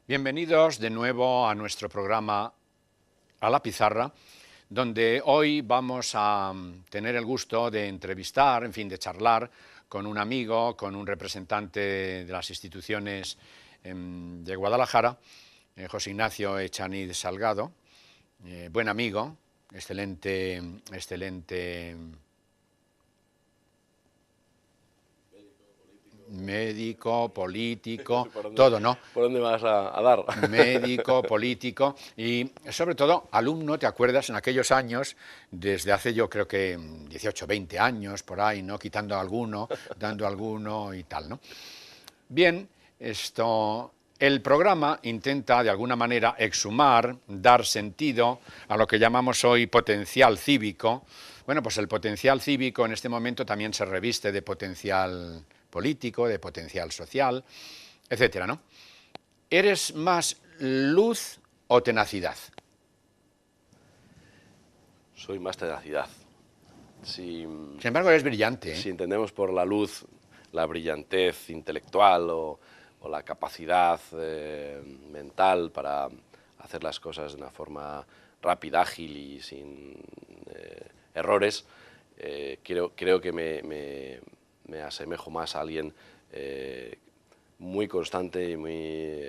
Bienvenidos de nuevo a nuestro programa A la Pizarra, donde hoy vamos a tener el gusto de entrevistar, en fin, de charlar con un amigo, con un representante de las instituciones de Guadalajara, José Ignacio Echaniz Salgado, buen amigo, excelente médico, político, todo, ¿no? ¿Por dónde vas a dar? Médico, político y sobre todo alumno, ¿te acuerdas? En aquellos años, desde hace yo creo que 18, 20 años, por ahí, ¿no? Quitando alguno, dando alguno y tal, ¿no? Bien, el programa intenta de alguna manera exhumar, dar sentido a lo que llamamos hoy potencial cívico. Bueno, pues el potencial cívico en este momento también se reviste de potencial político, de potencial social, etcétera, ¿no? ¿Eres más luz o tenacidad? Soy más tenacidad. Sin embargo, eres brillante, ¿eh? Si entendemos por la luz la brillantez intelectual o la capacidad mental para hacer las cosas de una forma rápida, ágil y sin errores, creo que me asemejo más a alguien muy constante y muy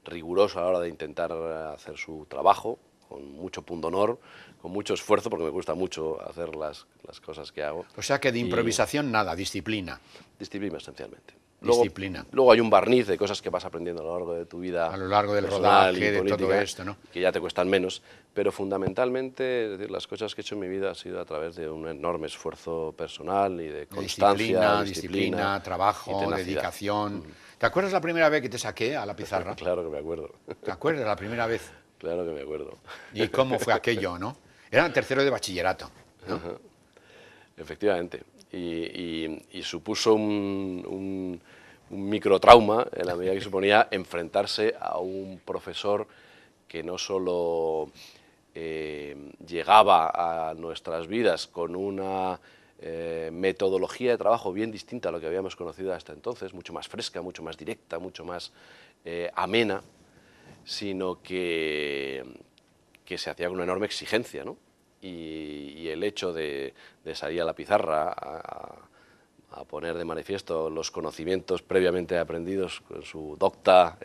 riguroso a la hora de intentar hacer su trabajo, con mucho pundonor, con mucho esfuerzo, porque me gusta mucho hacer las cosas que hago. O sea que de improvisación nada, disciplina. Disciplina, esencialmente. Disciplina. Luego hay un barniz de cosas que vas aprendiendo a lo largo de tu vida. A lo largo del rodaje, de política, todo esto, ¿no? Que ya te cuestan menos, pero fundamentalmente, es decir, las cosas que he hecho en mi vida ha sido a través de un enorme esfuerzo personal y de constancia, disciplina, trabajo, dedicación. ¿Te acuerdas la primera vez que te saqué a la pizarra? Claro que me acuerdo. ¿Te acuerdas la primera vez? Claro que me acuerdo. ¿Y cómo fue aquello, no? Era en tercero de bachillerato, ¿no? Efectivamente. Y supuso un microtrauma en la medida que suponía enfrentarse a un profesor que no solo llegaba a nuestras vidas con una metodología de trabajo bien distinta a lo que habíamos conocido hasta entonces, mucho más fresca, mucho más directa, mucho más amena, sino que se hacía con una enorme exigencia, ¿no? Y el hecho de salir a la pizarra a poner de manifiesto los conocimientos previamente aprendidos con su docta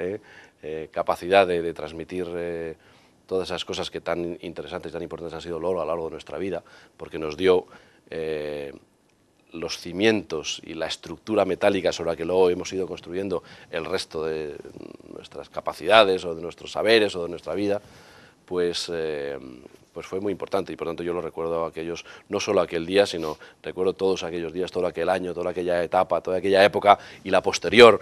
capacidad de transmitir todas esas cosas que tan interesantes, tan importantes han sido a lo largo de nuestra vida, porque nos dio los cimientos y la estructura metálica sobre la que luego hemos ido construyendo el resto de nuestras capacidades o de nuestros saberes o de nuestra vida, pues fue muy importante y por tanto yo lo recuerdo aquellos, no solo aquel día, sino recuerdo todos aquellos días, todo aquel año, toda aquella etapa, toda aquella época y la posterior,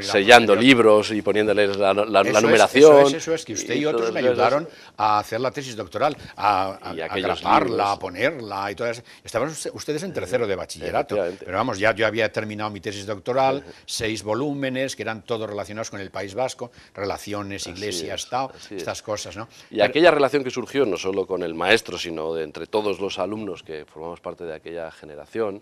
sellando libros y poniéndoles la numeración. Eso es, que usted y otros me ayudaron a hacer la tesis doctoral, a graparla, a ponerla y todo eso. Estaban ustedes en tercero de bachillerato, pero vamos, ya yo había terminado mi tesis doctoral, 6 volúmenes que eran todos relacionados con el País Vasco, relaciones, iglesia, Estado, estas cosas, ¿no? Y aquella relación que surgió no solo con el maestro, sino de entre todos los alumnos que formamos parte de aquella generación,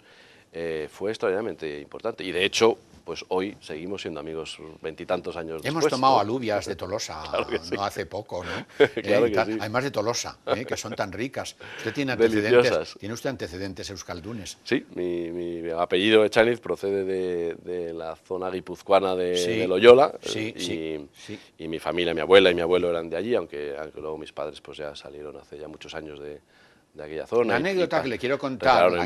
fue extraordinariamente importante. Y de hecho, pues hoy seguimos siendo amigos veintitantos años después. Hemos tomado alubias de Tolosa, claro sí. No hace poco, ¿no? Claro que sí. Además de Tolosa, que son tan ricas. Usted tiene antecedentes, ¿tiene usted antecedentes euskaldunes? Sí, mi apellido Echaniz procede de la zona guipuzcoana de Loyola, y mi familia, mi abuela y mi abuelo eran de allí, aunque luego mis padres pues ya salieron hace ya muchos años de aquella zona. La anécdota que le quiero contar, la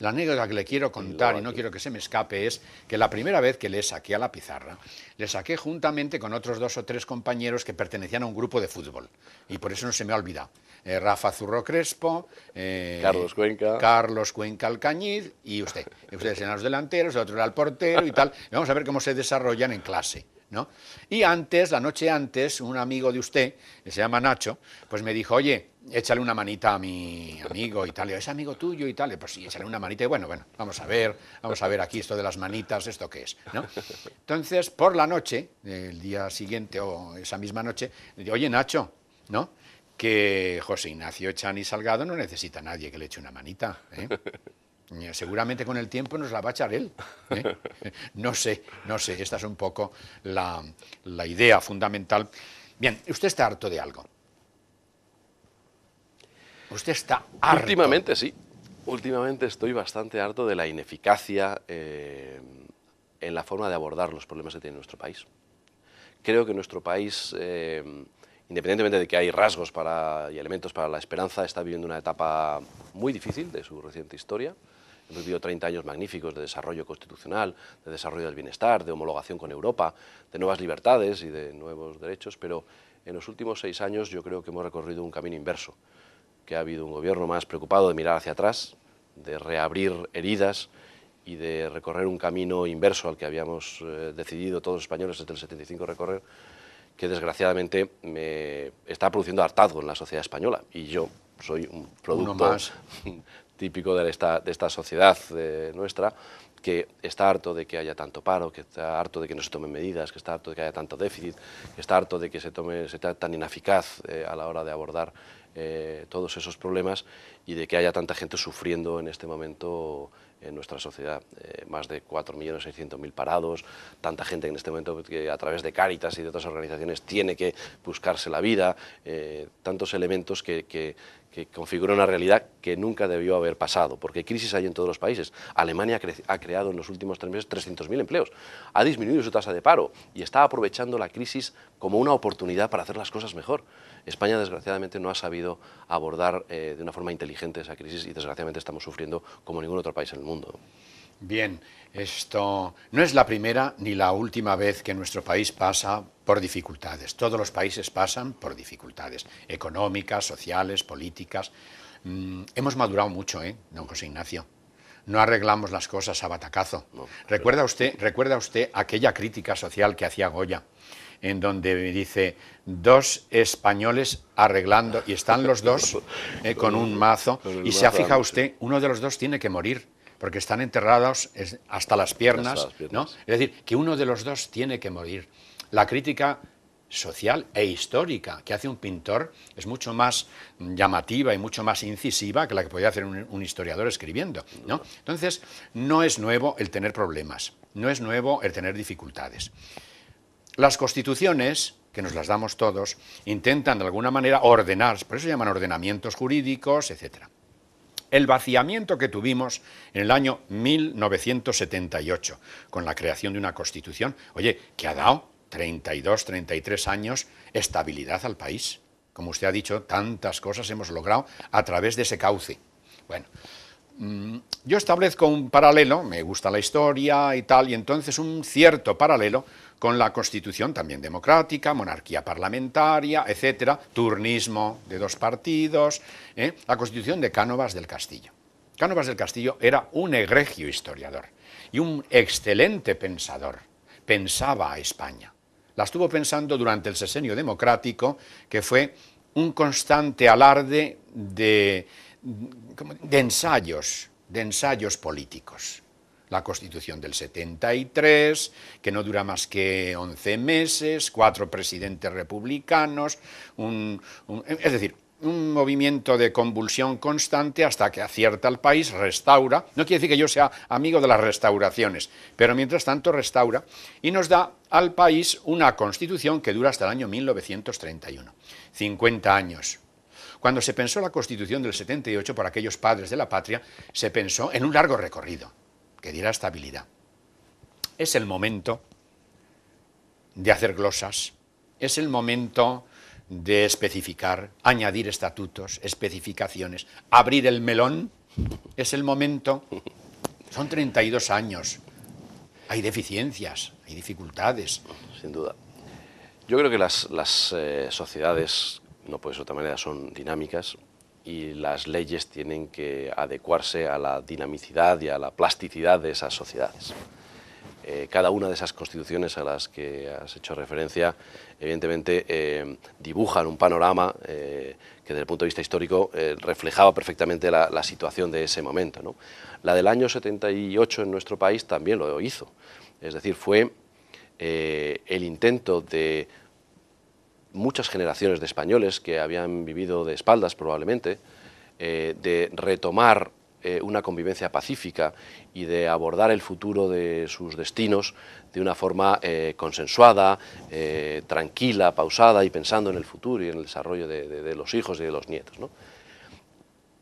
anécdota que le quiero contar y no quiero que se me escape es que la primera vez que le saqué a la pizarra, le saqué juntamente con otros 2 o 3 compañeros que pertenecían a un grupo de fútbol y por eso no se me ha olvidado. Rafa Zurro Crespo, Carlos Cuenca Alcañiz y usted. Ustedes eran los delanteros, el otro era el portero y tal. Y vamos a ver cómo se desarrollan en clase, ¿no? Y antes, la noche antes, un amigo de usted, que se llama Nacho, pues me dijo, oye, échale una manita a mi amigo y tal. ¿Es amigo tuyo y tal? Pues sí, échale una manita. Y bueno, vamos a ver aquí esto de las manitas, ¿esto qué es? ¿No? Entonces, por la noche, el día siguiente o esa misma noche, le digo, oye, Nacho, ¿no? que José Ignacio Echani Salgado no necesita a nadie que le eche una manita, ¿eh? Seguramente con el tiempo nos la va a echar él, ¿eh? No sé, esta es un poco la idea fundamental. Bien, usted está harto de algo. Usted está harto. Últimamente sí, últimamente estoy bastante harto de la ineficacia en la forma de abordar los problemas que tiene nuestro país. Creo que nuestro país, independientemente de que hay rasgos y elementos para la esperanza, está viviendo una etapa muy difícil de su reciente historia. Hemos vivido 30 años magníficos de desarrollo constitucional, de desarrollo del bienestar, de homologación con Europa, de nuevas libertades y de nuevos derechos, pero en los últimos 6 años yo creo que hemos recorrido un camino inverso, que ha habido un gobierno más preocupado de mirar hacia atrás, de reabrir heridas y de recorrer un camino inverso al que habíamos decidido todos los españoles desde el 75 recorrer, que desgraciadamente está produciendo hartazgo en la sociedad española. Y yo soy un producto típico de esta sociedad nuestra, que está harto de que haya tanto paro, que está harto de que no se tomen medidas, que está harto de que haya tanto déficit, que está harto de que se sea tan ineficaz a la hora de abordar todos esos problemas y de que haya tanta gente sufriendo en este momento en nuestra sociedad. Más de 4.600.000 parados, tanta gente en este momento que a través de Cáritas y de otras organizaciones tiene que buscarse la vida, tantos elementos que configuran una realidad que nunca debió haber pasado, porque crisis hay en todos los países. Alemania ha creado en los últimos 3 meses 300.000 empleos, ha disminuido su tasa de paro y está aprovechando la crisis como una oportunidad para hacer las cosas mejor. España, desgraciadamente, no ha sabido abordar de una forma inteligente esa crisis y, desgraciadamente, estamos sufriendo como ningún otro país en el mundo. Bien, esto no es la primera ni la última vez que nuestro país pasa por dificultades. Todos los países pasan por dificultades económicas, sociales, políticas. Hemos madurado mucho, don José Ignacio. No arreglamos las cosas a batacazo. No, ¿Recuerda usted aquella crítica social que hacía Goya, en donde dice 2 españoles arreglando, y están los dos con un mazo, y se ha fijado usted, uno de los dos tiene que morir, porque están enterrados hasta las piernas, ¿no? Es decir, que uno de los dos tiene que morir. La crítica social e histórica que hace un pintor es mucho más llamativa y mucho más incisiva que la que podría hacer un historiador escribiendo, ¿no? Entonces, no es nuevo el tener problemas, no es nuevo el tener dificultades. Las constituciones, que nos las damos todos, intentan de alguna manera ordenar, por eso se llaman ordenamientos jurídicos, etc. El vaciamiento que tuvimos en el año 1978, con la creación de una constitución, oye, que ha dado 32, 33 años estabilidad al país. Como usted ha dicho, tantas cosas hemos logrado a través de ese cauce. Bueno, yo establezco un paralelo, me gusta la historia y tal, y entonces un cierto paralelo con la Constitución también democrática, monarquía parlamentaria, etcétera, turnismo de 2 partidos, la Constitución de Cánovas del Castillo. Cánovas del Castillo era un egregio historiador y un excelente pensador. Pensaba a España. La estuvo pensando durante el sexenio democrático, que fue un constante alarde de ensayos políticos. La Constitución del 73, que no dura más que 11 meses, 4 presidentes republicanos, es decir, un movimiento de convulsión constante hasta que acierta el país, restaura. No quiere decir que yo sea amigo de las restauraciones, pero mientras tanto restaura y nos da al país una Constitución que dura hasta el año 1931, 50 años. Cuando se pensó la Constitución del 78 por aquellos padres de la patria, se pensó en un largo recorrido que diera estabilidad. Es el momento de hacer glosas, es el momento de especificar, añadir estatutos, especificaciones, abrir el melón, es el momento. Son 32 años, hay deficiencias, hay dificultades. Sin duda. Yo creo que las sociedades, no puede ser de otra manera, son dinámicas y las leyes tienen que adecuarse a la dinamicidad y a la plasticidad de esas sociedades. Cada una de esas constituciones a las que has hecho referencia, evidentemente, dibujan un panorama que desde el punto de vista histórico reflejaba perfectamente la situación de ese momento, ¿no? La del año 78 en nuestro país también lo hizo, es decir, fue el intento de muchas generaciones de españoles que habían vivido de espaldas probablemente, de retomar una convivencia pacífica y de abordar el futuro de sus destinos de una forma consensuada, tranquila, pausada y pensando en el futuro y en el desarrollo de los hijos y de los nietos, ¿no?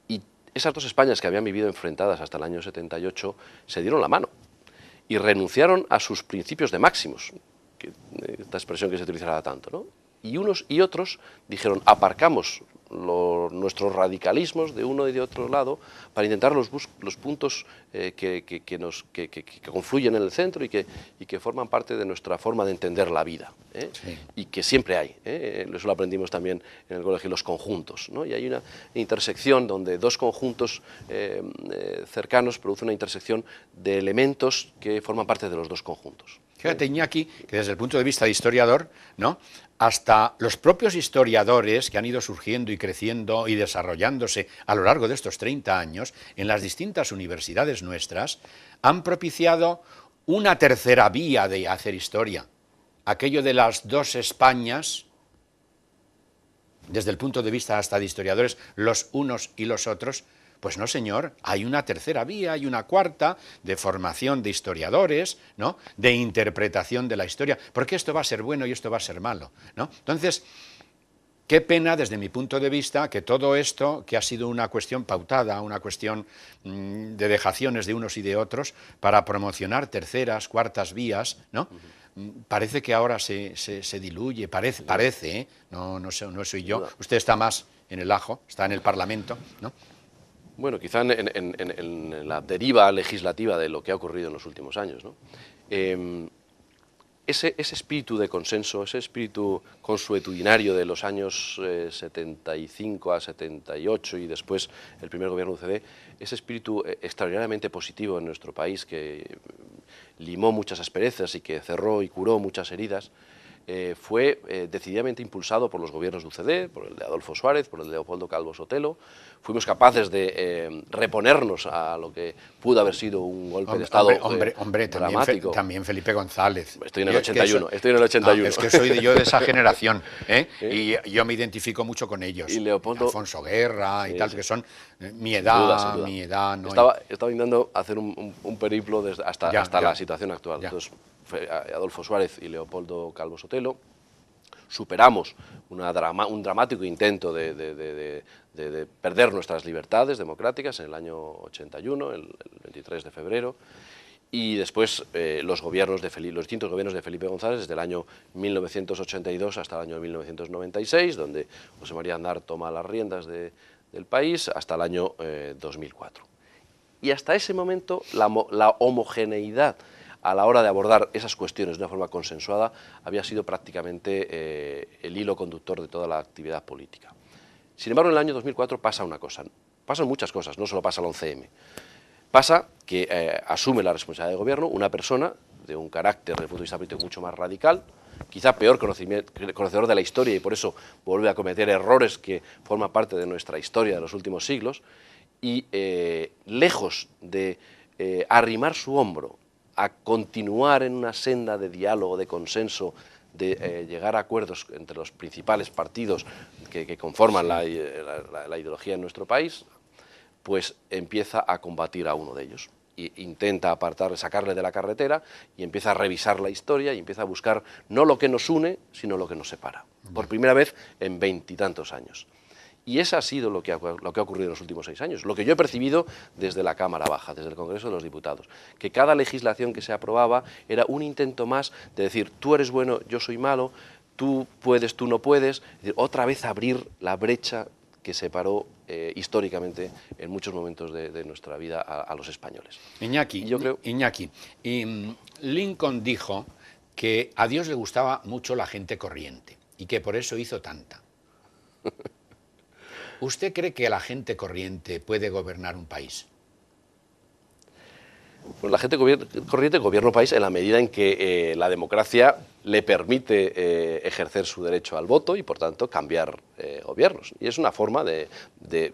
Y esas dos Españas que habían vivido enfrentadas hasta el año 78 se dieron la mano y renunciaron a sus principios de máximos, esta expresión que se utilizará tanto, ¿no? Y unos y otros dijeron, aparcamos nuestros radicalismos de uno y de otro lado para intentar los puntos que confluyen en el centro y que forman parte de nuestra forma de entender la vida, ¿eh? Sí. Y que siempre hay, eso lo aprendimos también en el colegio, los conjuntos, ¿no? Y hay una intersección donde dos conjuntos cercanos producen una intersección de elementos que forman parte de los dos conjuntos. Fíjate, Iñaki, que desde el punto de vista de historiador, ¿no?, hasta los propios historiadores que han ido surgiendo y creciendo y desarrollándose a lo largo de estos 30 años en las distintas universidades nuestras han propiciado una tercera vía de hacer historia. Aquello de las dos Españas, desde el punto de vista hasta de historiadores, los unos y los otros. Pues no, señor, hay una tercera vía, hay una cuarta de formación de historiadores, ¿no?, de interpretación de la historia, porque esto va a ser bueno y esto va a ser malo, ¿no? Entonces, qué pena desde mi punto de vista que todo esto, que ha sido una cuestión pautada, una cuestión de dejaciones de unos y de otros, para promocionar terceras, cuartas vías, ¿no?, parece que ahora se diluye, parece, ¿eh? No soy yo, usted está más en el ajo, está en el Parlamento, ¿no? Bueno, quizá en la deriva legislativa de lo que ha ocurrido en los últimos años, ¿no? Ese espíritu de consenso, ese espíritu consuetudinario de los años 75 a 78 y después el primer gobierno UCD, ese espíritu extraordinariamente positivo en nuestro país que limó muchas asperezas y que cerró y curó muchas heridas, fue decididamente impulsado por los gobiernos de UCD, por el de Adolfo Suárez, por el de Leopoldo Calvo Sotelo. Fuimos capaces de reponernos a lo que pudo haber sido un golpe de Estado dramático. También Felipe González. Estoy en el 81, estoy en el 81. Es que soy yo de esa generación, ¿eh? Y yo me identifico mucho con ellos. Y Leopoldo, Alfonso Guerra y tal, que son mi edad, ¿no? Estaba intentando hacer un periplo hasta la situación actual. Entonces, Adolfo Suárez y Leopoldo Calvo Sotelo, superamos un dramático intento de perder nuestras libertades democráticas en el año 81, el 23 de febrero, y después los distintos gobiernos de Felipe González desde el año 1982 hasta el año 1996, donde José María Aznar toma las riendas del país, hasta el año 2004. Y hasta ese momento la homogeneidad a la hora de abordar esas cuestiones de una forma consensuada había sido prácticamente el hilo conductor de toda la actividad política. Sin embargo, en el año 2004 pasa una cosa, pasan muchas cosas, no solo pasa el 11M. Pasa que asume la responsabilidad de gobierno una persona de un carácter, desde el punto de vista político, mucho más radical, quizá peor conocedor de la historia y por eso vuelve a cometer errores que forman parte de nuestra historia de los últimos siglos, y lejos de arrimar su hombro a continuar en una senda de diálogo, de consenso, de llegar a acuerdos entre los principales partidos que conforman la ideología en nuestro país, pues empieza a combatir a uno de ellos. E intenta sacarle de la carretera y empieza a revisar la historia y empieza a buscar no lo que nos une, sino lo que nos separa. Por primera vez en 20 y tantos años. Y eso ha sido lo que ha ocurrido en los últimos 6 años. Lo que yo he percibido desde la Cámara Baja, desde el Congreso de los Diputados, que cada legislación que se aprobaba era un intento más de decir, tú eres bueno, yo soy malo, tú puedes, tú no puedes. Es decir, otra vez abrir la brecha que separó históricamente en muchos momentos de nuestra vida a los españoles. Iñaki, Lincoln dijo que a Dios le gustaba mucho la gente corriente y que por eso hizo tanta. ¿Usted cree que la gente corriente puede gobernar un país? Pues la gente corriente gobierna un país en la medida en que la democracia le permite ejercer su derecho al voto y, por tanto, cambiar gobiernos. Y es una forma de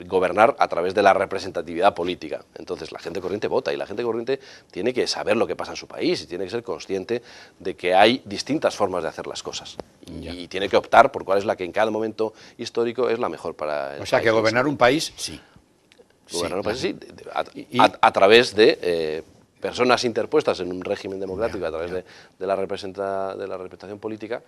gobernar a través de la representatividad política. Entonces, la gente corriente vota y la gente corriente tiene que saber lo que pasa en su país y tiene que ser consciente de que hay distintas formas de hacer las cosas. Y tiene que optar por cuál es la que en cada momento histórico es la mejor para el O sea, país. que gobernar un país, sí. Gobernar un país, sí, Y a través de personas interpuestas en un régimen democrático, a través de la representación política,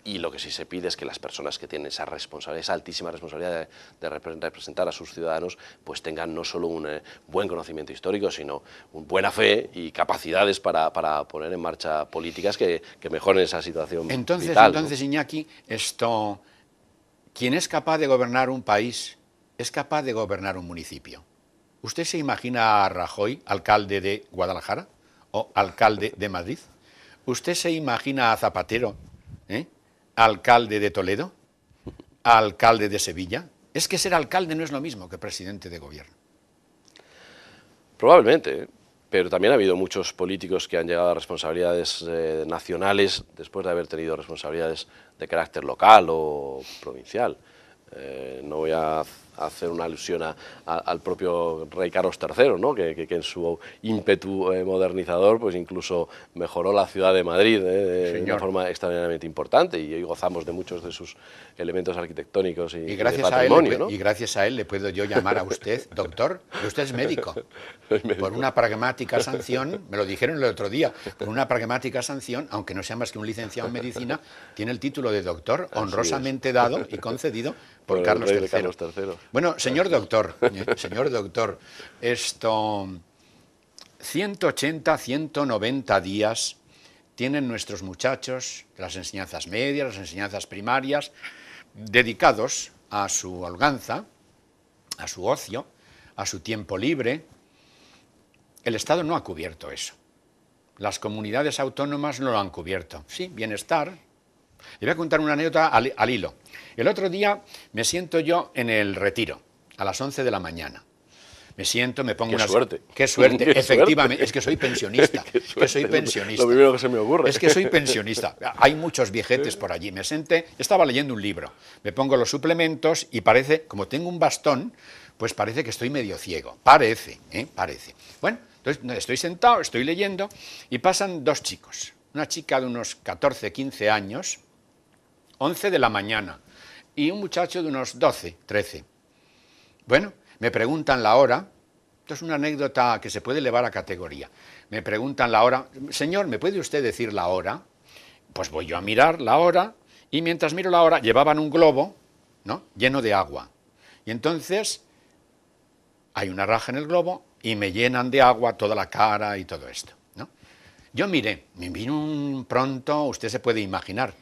y lo que sí se pide es que las personas que tienen esa responsabilidad, esa altísima responsabilidad de representar a sus ciudadanos, pues tengan no solo un buen conocimiento histórico, sino una buena fe y capacidades para poner en marcha políticas que mejoren esa situación vital, ¿no? Entonces, Iñaki, quien es capaz de gobernar un país es capaz de gobernar un municipio. ¿Usted se imagina a Rajoy, alcalde de Guadalajara o alcalde de Madrid? ¿Usted se imagina a Zapatero, alcalde de Toledo, alcalde de Sevilla? Es que ser alcalde no es lo mismo que presidente de gobierno. Probablemente, pero también ha habido muchos políticos que han llegado a responsabilidades nacionales después de haber tenido responsabilidades de carácter local o provincial. No voy a hacer una alusión al propio rey Carlos III, ¿no? que en su ímpetu modernizador pues incluso mejoró la ciudad de Madrid de una forma extraordinariamente importante, y hoy gozamos de muchos de sus elementos arquitectónicos y de patrimonio, ¿no? Y gracias a él le puedo yo llamar a usted doctor, que usted es médico. Por una pragmática sanción, me lo dijeron el otro día, por una pragmática sanción, aunque no sea más que un licenciado en medicina, tiene el título de doctor honrosamente dado y concedido por Carlos III. Carlos III. Bueno, señor doctor, 180, 190 días tienen nuestros muchachos de las enseñanzas medias, las enseñanzas primarias, dedicados a su holganza, a su ocio, a su tiempo libre. El Estado no ha cubierto eso. Las comunidades autónomas no lo han cubierto. Sí, bienestar. Le voy a contar una anécdota al hilo. El otro día me siento yo en el Retiro, a las 11 de la mañana. Me siento, me pongo ¡Qué suerte! ¡Qué suerte! ¡Qué efectivamente, suerte! es que soy pensionista. Es que soy pensionista. Lo primero que se me ocurre. Es que soy pensionista. Hay muchos viejetes por allí. Me senté, estaba leyendo un libro. Me pongo los suplementos y parece, como tengo un bastón, pues parece que estoy medio ciego. Parece, parece. Bueno, entonces estoy sentado, estoy leyendo y pasan dos chicos. Una chica de unos 14, 15 años, 11 de la mañana, y un muchacho de unos 12, 13. Bueno, me preguntan la hora. Esto es una anécdota que se puede elevar a categoría. Me preguntan la hora. Señor, ¿me puede usted decir la hora? Pues voy yo a mirar la hora, y mientras miro la hora llevaban un globo, ¿no?, lleno de agua. Y entonces hay una raja en el globo y me llenan de agua toda la cara y todo esto, ¿no? Yo miré, me vino un pronto, usted se puede imaginar,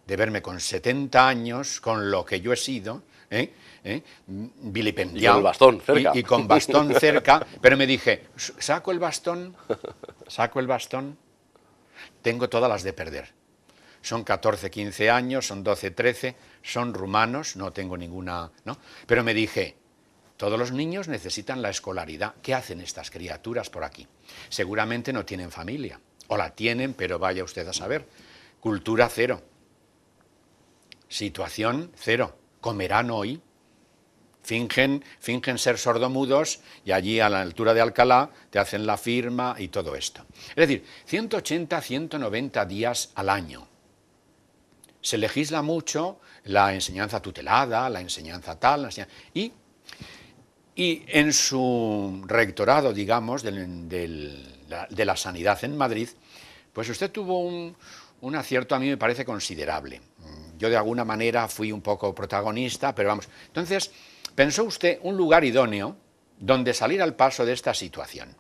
de verme con 70 años, con lo que yo he sido, vilipendiado. Y con el bastón cerca. Y con bastón cerca, pero me dije, ¿saco el bastón? ¿Saco el bastón? Tengo todas las de perder. Son 14, 15 años, son 12, 13, son rumanos, no tengo ninguna, ¿no? Pero me dije, todos los niños necesitan la escolaridad. ¿Qué hacen estas criaturas por aquí? Seguramente no tienen familia, o la tienen, pero vaya usted a saber. Cultura cero. Situación cero. Comerán hoy. Fingen ser sordomudos y allí a la altura de Alcalá te hacen la firma y todo esto. Es decir, 180, 190 días al año. Se legisla mucho la enseñanza tutelada, la enseñanza tal, y en su rectorado, digamos, de la sanidad en Madrid, pues usted tuvo un acierto, a mí me parece considerable. Yo de alguna manera fui un poco protagonista, pero vamos. Entonces, pensó usted un lugar idóneo donde salir al paso de esta situación.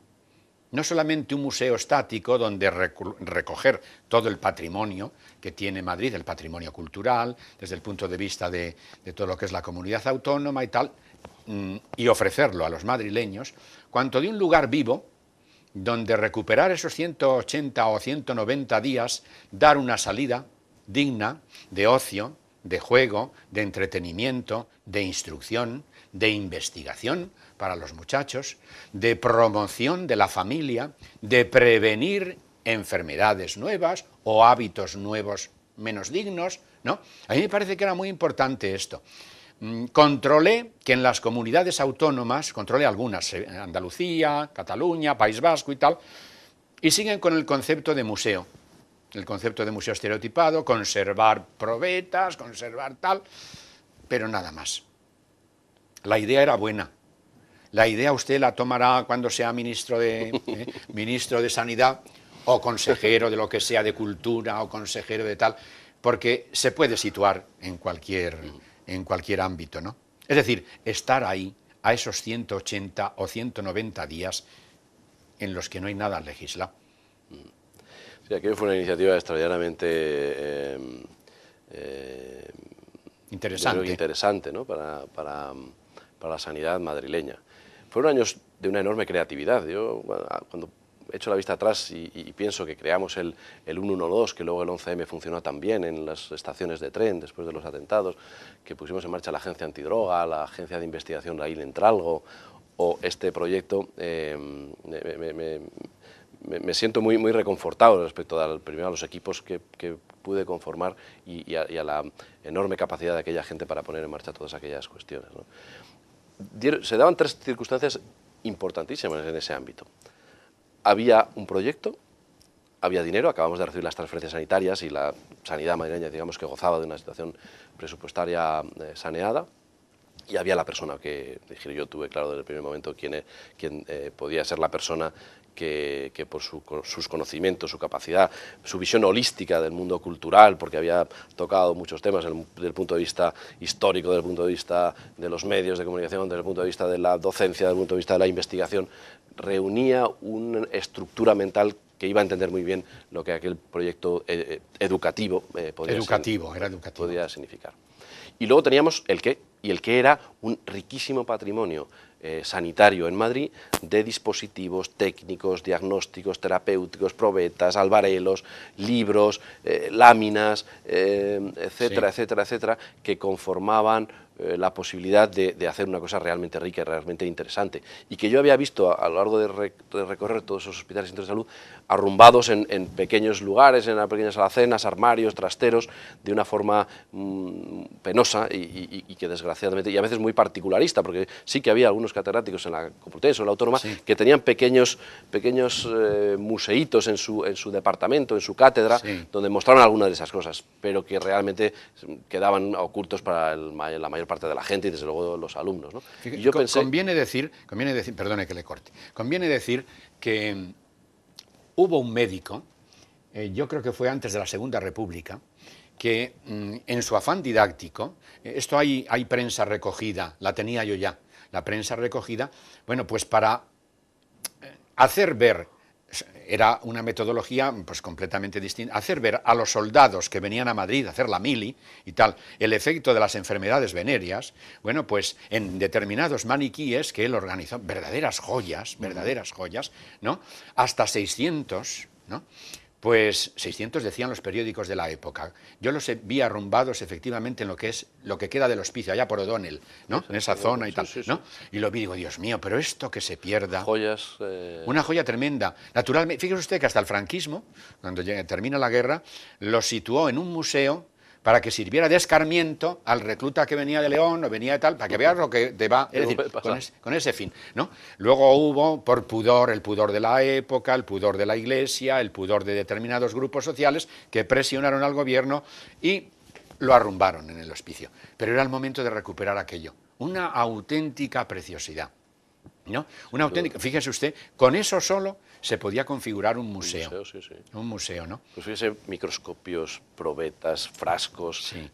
No solamente un museo estático donde recoger todo el patrimonio que tiene Madrid, el patrimonio cultural, desde el punto de vista de todo lo que es la comunidad autónoma y tal, y ofrecerlo a los madrileños, cuanto de un lugar vivo donde recuperar esos 180 o 190 días, dar una salida digna de ocio, de juego, de entretenimiento, de instrucción, de investigación para los muchachos, de promoción de la familia, de prevenir enfermedades nuevas o hábitos nuevos menos dignos, ¿no? A mí me parece que era muy importante esto. Controlé que en las comunidades autónomas, controlé algunas, Andalucía, Cataluña, País Vasco y tal, y siguen con el concepto de museo. El concepto de museo estereotipado, conservar probetas, conservar tal, pero nada más. La idea era buena. La idea usted la tomará cuando sea ministro de Sanidad o consejero de lo que sea de Cultura o consejero de tal, porque se puede situar en cualquier ámbito, ¿no? Es decir, estar ahí a esos 180 o 190 días en los que no hay nada legislado. Sí, aquello fue una iniciativa extraordinariamente interesante, ¿no? para la sanidad madrileña. Fueron años de una enorme creatividad. Yo, cuando echo la vista atrás y pienso que creamos el 112, que luego el 11M funcionó también en las estaciones de tren después de los atentados, que pusimos en marcha la agencia antidroga, la agencia de investigación ahí en Entralgo, o este proyecto, me siento muy reconfortado respecto a los equipos que pude conformar y a la enorme capacidad de aquella gente para poner en marcha todas aquellas cuestiones, ¿no? Se daban tres circunstancias importantísimas en ese ámbito. Había un proyecto, había dinero, acabamos de recibir las transferencias sanitarias y la sanidad madrileña, digamos, que gozaba de una situación presupuestaria saneada, y había la persona que, yo tuve claro desde el primer momento quién podía ser la persona que por sus conocimientos, su capacidad, su visión holística del mundo cultural, porque había tocado muchos temas desde el punto de vista histórico, desde el punto de vista de los medios de comunicación, desde el punto de vista de la docencia, desde el punto de vista de la investigación, reunía una estructura mental que iba a entender muy bien lo que aquel proyecto educativo podía significar. Y luego teníamos el qué, y el qué era un riquísimo patrimonio sanitario en Madrid de dispositivos técnicos, diagnósticos, terapéuticos, probetas, albarelos, libros, láminas, etcétera, sí, etcétera, que conformaban la posibilidad de hacer una cosa realmente rica y realmente interesante, y que yo había visto a lo largo de recorrer todos esos hospitales y centros de salud arrumbados en pequeños lugares, en pequeñas alacenas, armarios, trasteros, de una forma penosa y que desgraciadamente, y a veces muy particularista, porque sí que había algunos catedráticos en la Complutense o en la Autónoma, sí, que tenían pequeños museitos en su departamento, en su cátedra, sí, donde mostraron algunas de esas cosas, pero que realmente quedaban ocultos para la mayor parte de la gente y desde luego los alumnos, ¿no? Y yo pensé... conviene decir, perdone que le corte, conviene decir que hubo un médico, yo creo que fue antes de la Segunda República, que en su afán didáctico, esto hay prensa recogida, la tenía yo ya, la prensa recogida, bueno, pues para hacer ver, era una metodología pues completamente distinta, hacer ver a los soldados que venían a Madrid a hacer la mili y tal, el efecto de las enfermedades venéreas, bueno, pues en determinados maniquíes que él organizó, verdaderas joyas, ¿no? Hasta 600, ¿no? Pues 600 decían los periódicos de la época. Yo los vi arrumbados efectivamente en lo que queda del hospicio, allá por O'Donnell, ¿no? En esa zona y tal, ¿no? Y lo vi y digo, Dios mío, pero esto que se pierda... Joyas... Una joya tremenda. Naturalmente, fíjese usted que hasta el franquismo, cuando termina la guerra, lo situó en un museo para que sirviera de escarmiento al recluta que venía de León o venía de tal, para que veas lo que te va, es decir, con ese fin, ¿no? Luego hubo, por pudor, el pudor de la época, el pudor de la Iglesia, el pudor de determinados grupos sociales que presionaron al gobierno y lo arrumbaron en el hospicio. Pero era el momento de recuperar aquello. Una auténtica preciosidad, ¿no? Una auténtica, fíjese usted, con eso solo se podía configurar un museo. Un museo, ¿no? Pues fíjese, microscopios, probetas, frascos, sí,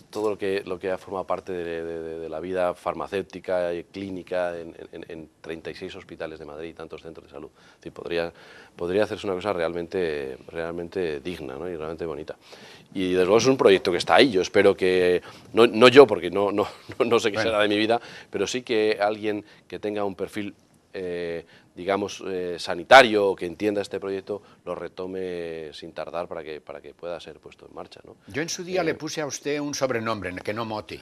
todo lo que ha formado parte de la vida farmacéutica y clínica en 36 hospitales de Madrid y tantos centros de salud. Sí, podría hacerse una cosa realmente digna, ¿no? Y realmente bonita. Y desde luego es un proyecto que está ahí. Yo espero que, no yo, porque no sé qué será de mi vida, pero sí que alguien que tenga un perfil digamos, sanitario o que entienda este proyecto, lo retome sin tardar para que pueda ser puesto en marcha, ¿no? Yo en su día le puse a usted un sobrenombre, que no mote,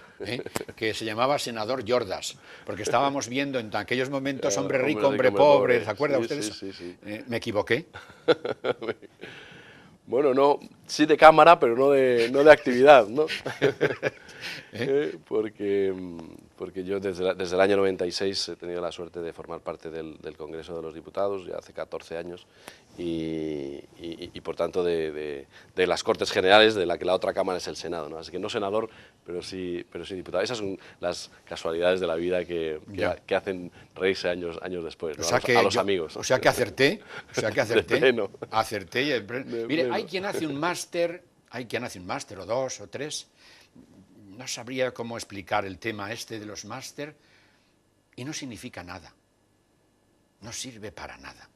que se llamaba Senador Yordas, porque estábamos viendo en aquellos momentos hombre rico, hombre pobre, ¿se acuerda usted de eso? Sí. ¿Me equivoqué? Bueno, no, sí de cámara, pero no de actividad, ¿no? Porque yo desde el año 96 he tenido la suerte de formar parte del Congreso de los Diputados, ya hace 14 años, y por tanto de las Cortes Generales, de la que la otra Cámara es el Senado, ¿no? Así que no senador, pero sí diputado. Esas son las casualidades de la vida que hacen reírse años después, ¿no? A los amigos. O sea que acerté, De pleno. acerté. Mire, hay quien hace un máster o 2 o 3, no sabría cómo explicar el tema este de los máster, y no significa nada, no sirve para nada.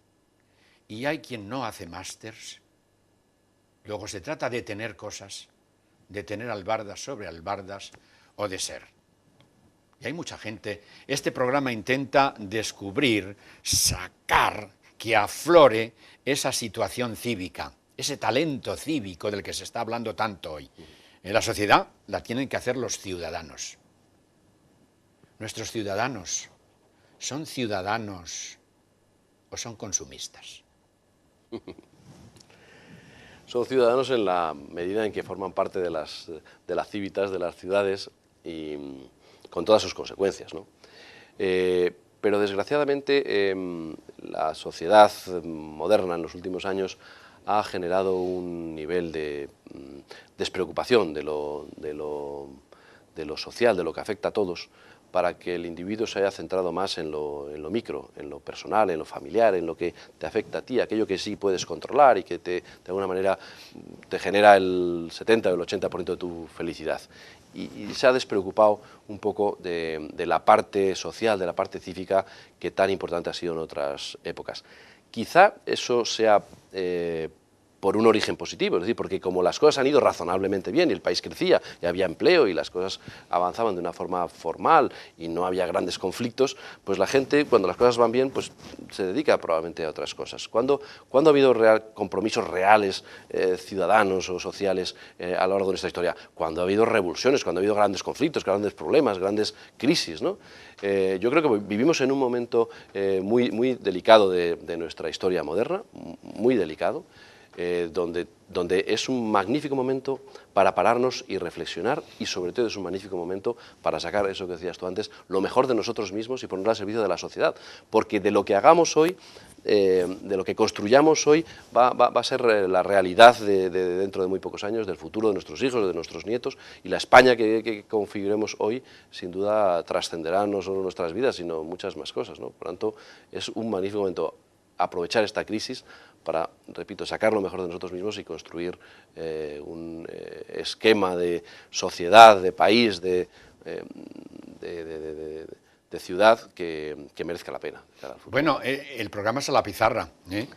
Y hay quien no hace másters, luego se trata de tener cosas, de tener albardas sobre albardas o de ser. Y hay mucha gente, este programa intenta descubrir, sacar, que aflore esa situación cívica, ese talento cívico del que se está hablando tanto hoy. En la sociedad la tienen que hacer los ciudadanos. Nuestros ciudadanos, ¿son ciudadanos o son consumistas? Son ciudadanos en la medida en que forman parte de las civitas, de las ciudades, y con todas sus consecuencias, ¿no? Pero desgraciadamente la sociedad moderna en los últimos años ha generado un nivel de despreocupación de lo social, de lo que afecta a todos, para que el individuo se haya centrado más en lo micro, en lo personal, en lo familiar, en lo que te afecta a ti, aquello que sí puedes controlar y que de alguna manera te genera el 70 o el 80% de tu felicidad. Y se ha despreocupado un poco de la parte social, de la parte cívica, que tan importante ha sido en otras épocas. Quizá eso sea por un origen positivo, es decir, porque como las cosas han ido razonablemente bien y el país crecía y había empleo y las cosas avanzaban de una forma formal y no había grandes conflictos, pues la gente, cuando las cosas van bien, pues se dedica probablemente a otras cosas. ¿Cuándo ha habido compromisos reales ciudadanos o sociales a lo largo de nuestra historia? Cuando ha habido revoluciones, cuando ha habido grandes conflictos, grandes problemas, grandes crisis, ¿no? Yo creo que vivimos en un momento muy delicado de nuestra historia moderna, muy delicado, donde es un magnífico momento para pararnos y reflexionar, y sobre todo es un magnífico momento para sacar eso que decías tú antes, lo mejor de nosotros mismos y ponerlo al servicio de la sociedad, porque de lo que hagamos hoy, de lo que construyamos hoy, va a ser la realidad de dentro de muy pocos años, del futuro de nuestros hijos, de nuestros nietos, y la España que configuremos hoy, sin duda trascenderá no solo nuestras vidas, sino muchas más cosas, ¿no? Por lo tanto, es un magnífico momento aprovechar esta crisis para, repito, sacar lo mejor de nosotros mismos y construir un esquema de sociedad, de país, de ciudad que merezca la pena. Bueno, el programa es a la pizarra, ¿eh?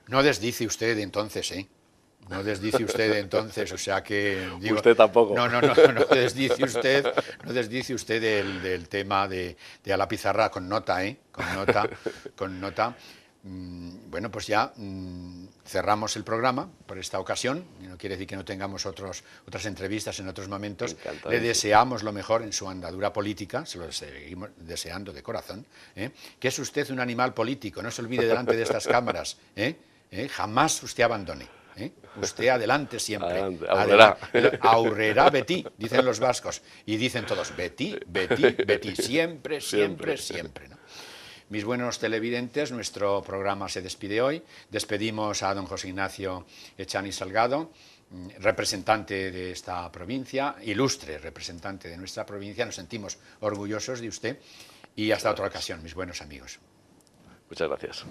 No desdice usted entonces, ¿eh? No desdice usted entonces, o sea que... Digo, usted tampoco. No desdice usted del tema de a la pizarra con nota, ¿eh? Con nota. Bueno, pues ya cerramos el programa por esta ocasión, y no quiere decir que no tengamos otras entrevistas en otros momentos. Le deseamos lo mejor en su andadura política, se lo seguimos deseando de corazón, ¿eh? Que es usted un animal político, no se olvide delante de estas cámaras, jamás usted abandone. Usted adelante siempre. Adelante. Aurrerá Betí, dicen los vascos, y dicen todos, Betí, Betí, Betí, siempre, ¿no? Mis buenos televidentes, nuestro programa se despide hoy. Despedimos a don José Ignacio Echani Salgado, representante de esta provincia, ilustre representante de nuestra provincia. Nos sentimos orgullosos de usted y hasta otra ocasión, mis buenos amigos. Muchas gracias.